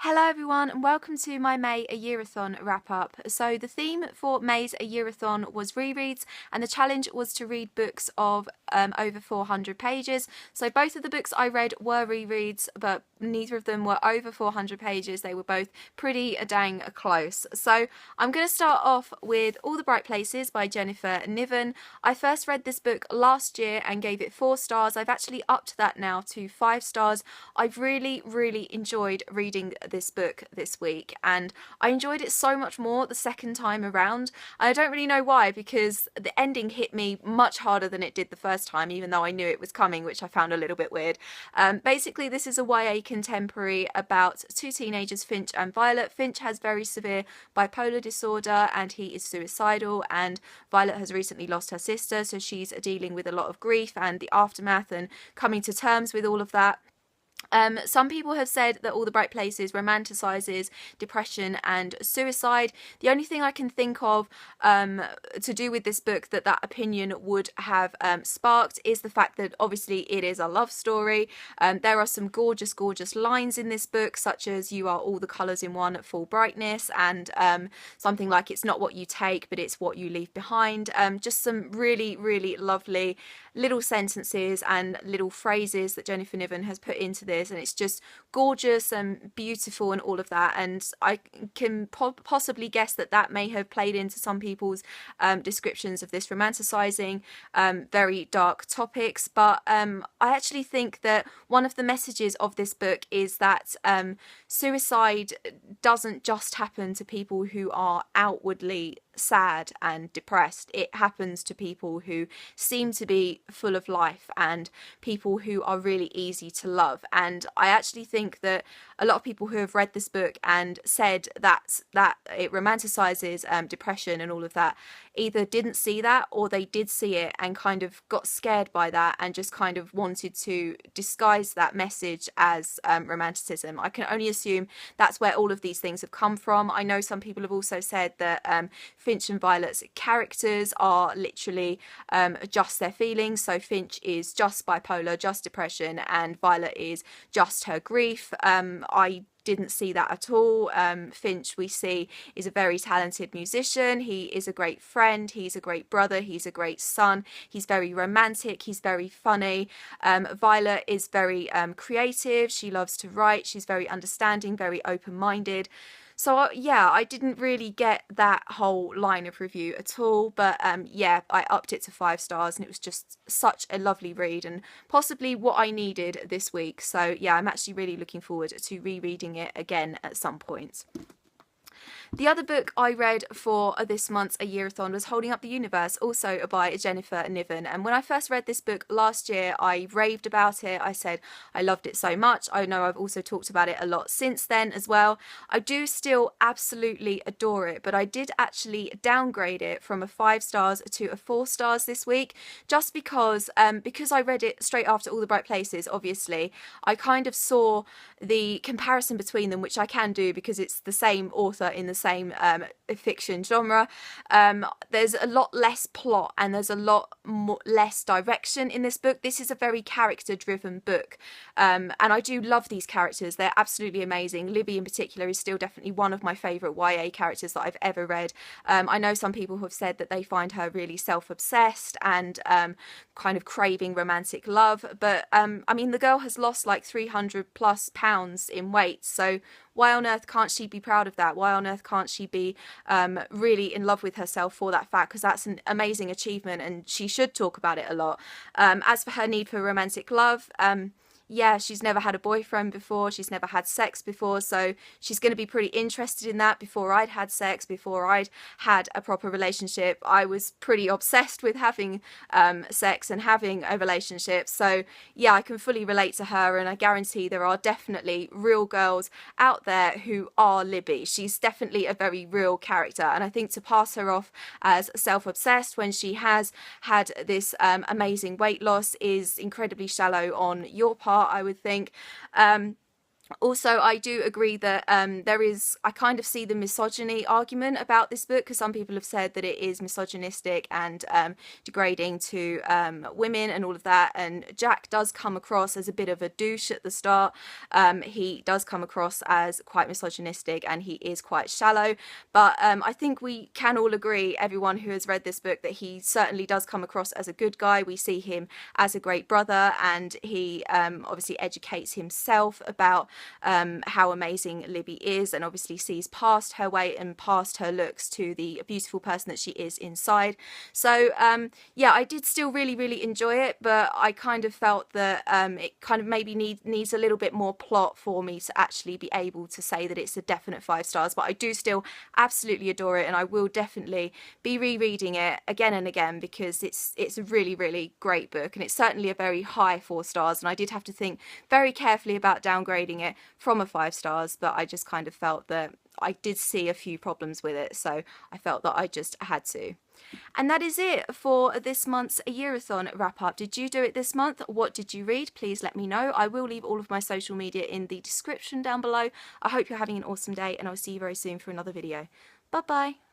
Hello everyone and welcome to my May AYearAthon wrap up. So the theme for May's AYearAthon was rereads and the challenge was to read books of over 400 pages. So both of the books I read were rereads, but neither of them were over 400 pages. They were both pretty dang close. So I'm going to start off with All the Bright Places by Jennifer Niven. I first read this book last year and gave it 4 stars. I've actually upped that now to 5 stars. I've really enjoyed reading this book this week and I enjoyed it so much more the second time around. I don't really know why, because the ending hit me much harder than it did the first time, even though I knew it was coming, which I found a little bit weird. Basically this is a YA contemporary about 2 teenagers, Finch and Violet. Finch has very severe bipolar disorder and he is suicidal, and Violet has recently lost her sister, so she's dealing with a lot of grief and the aftermath and coming to terms with all of that. Some people have said that All the Bright Places romanticizes depression and suicide. The only thing I can think of to do with this book that opinion would have sparked is the fact that obviously it is a love story. There are some gorgeous lines in this book, such as "You are all the colours in one at full brightness," and something like "It's not what you take, but it's what you leave behind." Just some really lovely little sentences and little phrases that Jennifer Niven has put into this, and it's just gorgeous and beautiful and all of that. And I can possibly guess that may have played into some people's descriptions of this romanticizing very dark topics, but I actually think that one of the messages of this book is that suicide doesn't just happen to people who are outwardly sad and depressed. It happens to people who seem to be full of life and people who are really easy to love. And I actually think that a lot of people who have read this book and said that it romanticizes depression and all of that either didn't see that, or they did see it and kind of got scared by that and just kind of wanted to disguise that message as romanticism. I can only assume that's where all of these things have come from. I know some people have also said that Finch and Violet's characters are literally just their feelings. So Finch is just bipolar, just depression, and Violet is just her grief. I didn't see that at all. Finch, we see, is a very talented musician. He is a great friend. He's a great brother. He's a great son. He's very romantic. He's very funny. Violet is very creative. She loves to write. She's very understanding, very open-minded. So yeah, I didn't really get that whole line of review at all, but yeah, I upped it to 5 stars and it was just such a lovely read and possibly what I needed this week. So yeah, I'm actually really looking forward to rereading it again at some point. The other book I read for this month's AYearAthon was Holding Up the Universe, also by Jennifer Niven. And when I first read this book last year, I raved about it. I said I loved it so much. I know I've also talked about it a lot since then as well. I do still absolutely adore it, but I did actually downgrade it from a 5 stars to a 4 stars this week, just because I read it straight after All the Bright Places, obviously. I kind of saw the comparison between them, which I can do because it's the same author in the same fiction genre. There's a lot less plot and there's a lot less direction in this book. This is a very character driven book, and I do love these characters. They're absolutely amazing. Libby in particular is still definitely one of my favourite YA characters that I've ever read. I know some people have said that they find her really self-obsessed and kind of craving romantic love, but I mean, the girl has lost like 300 plus pounds in weight, so why on earth can't she be proud of that? Why on earth can't she be really in love with herself for that fact? Because that's an amazing achievement and she should talk about it a lot. As for her need for romantic love, yeah, she's never had a boyfriend before, she's never had sex before, so she's going to be pretty interested in that. Before I'd had sex, before I'd had a proper relationship, I was pretty obsessed with having sex and having a relationship. So yeah, I can fully relate to her, and I guarantee there are definitely real girls out there who are Libby. She's definitely a very real character, and I think to pass her off as self-obsessed when she has had this amazing weight loss is incredibly shallow on your part, I would think. Also, I do agree that I kind of see the misogyny argument about this book, because some people have said that it is misogynistic and degrading to women and all of that. And Jack does come across as a bit of a douche at the start. He does come across as quite misogynistic, and he is quite shallow. But I think we can all agree, everyone who has read this book, that he certainly does come across as a good guy. We see him as a great brother, and he obviously educates himself about how amazing Libby is, and obviously sees past her weight and past her looks to the beautiful person that she is inside. So yeah, I did still really enjoy it, but I kind of felt that it kind of maybe needs a little bit more plot for me to actually be able to say that it's a definite 5 stars. But I do still absolutely adore it, and I will definitely be rereading it again and again, because it's a really great book, and it's certainly a very high 4 stars, and I did have to think very carefully about downgrading it from a 5 stars, but I just kind of felt that I did see a few problems with it, so I felt that I just had to. And that is it for this month's A Year-a-thon wrap up. Did you do it this month? What did you read? Please let me know. I will leave all of my social media in the description down below. I hope you're having an awesome day, and I'll see you very soon for another video. Bye bye.